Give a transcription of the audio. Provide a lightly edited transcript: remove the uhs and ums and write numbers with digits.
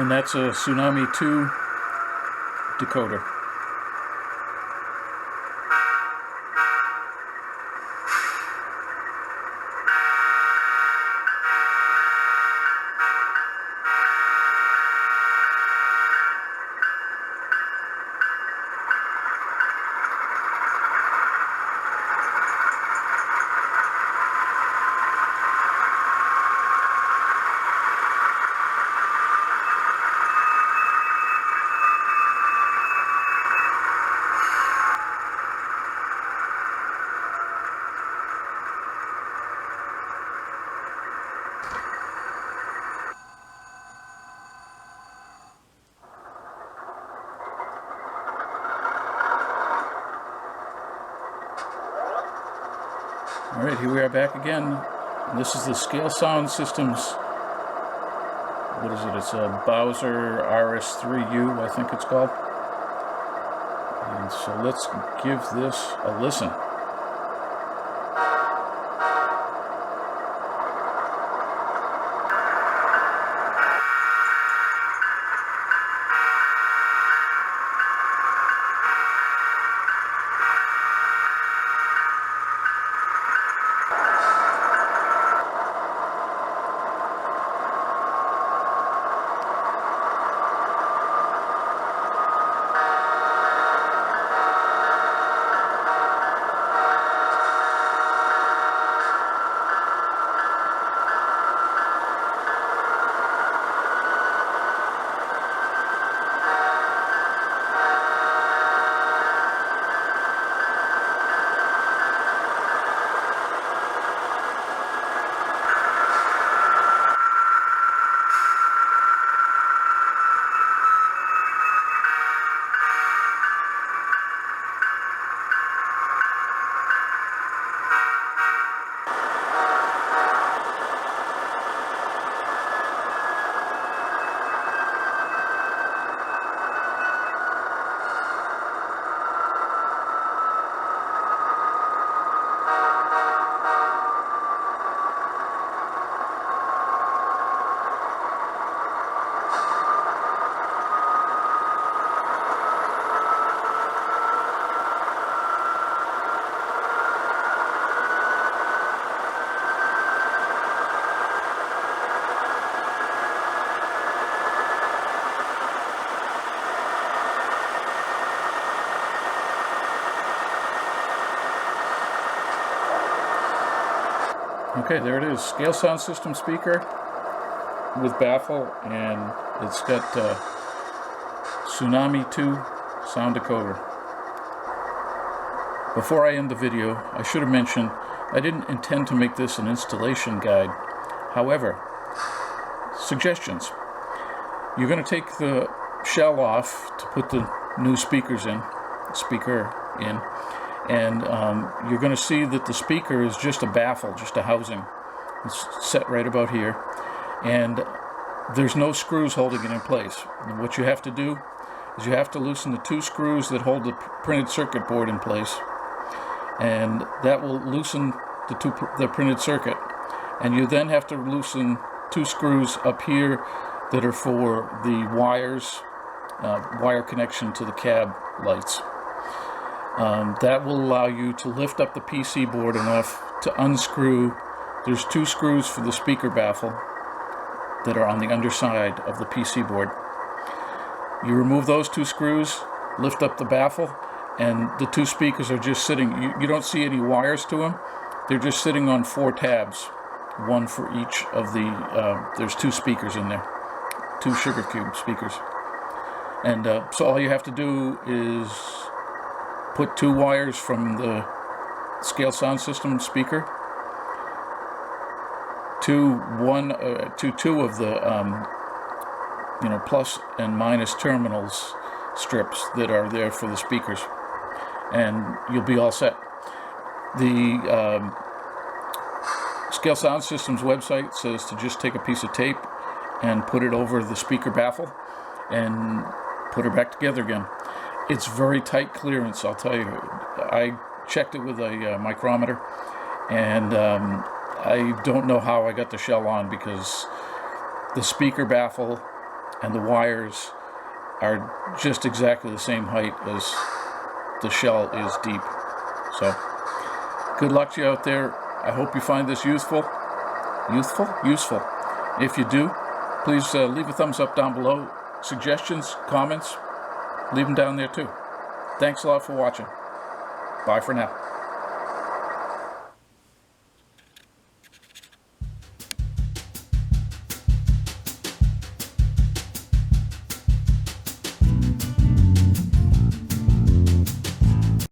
And that's a Tsunami 2 decoder. Alright, here we are back again. This is the Scale Sound Systems, what is it? It's a Bowser RS3U, I think it's called. And so let's give this a listen. Okay, there it is. Scale Sound System speaker with baffle, and it's got Tsunami 2 sound decoder. Before I end the video, I should have mentioned I didn't intend to make this an installation guide. However, suggestions. You're going to take the shell off to put the new speaker in. And you're going to see that the speaker is just a baffle, just a housing. It's set right about here. And there's no screws holding it in place. And what you have to do is you have to loosen the 2 screws that hold the printed circuit board in place. And that will loosen the printed circuit. And you then have to loosen 2 screws up here that are for the wire connection to the cab lights. That will allow you to lift up the PC board enough to unscrew. There's 2 screws for the speaker baffle that are on the underside of the PC board. You remove those 2 screws, lift up the baffle, and the 2 speakers are just sitting. You don't see any wires to them. They're just sitting on 4 tabs, one for each of the, there's 2 speakers in there, 2 sugar cube speakers. And so all you have to do is put 2 wires from the Scale Sound System speaker to 2 of the plus and minus terminals strips that are there for the speakers, and you'll be all set. The Scale Sound System's website says to just take a piece of tape and put it over the speaker baffle and put her back together again. It's very tight clearance, I'll tell you. I checked it with a micrometer, and I don't know how I got the shell on, because the speaker baffle and the wires are just exactly the same height as the shell is deep. So, good luck to you out there. I hope you find this useful. Useful. If you do, please leave a thumbs up down below. Suggestions, comments, leave them down there too. Thanks a lot for watching. Bye for now.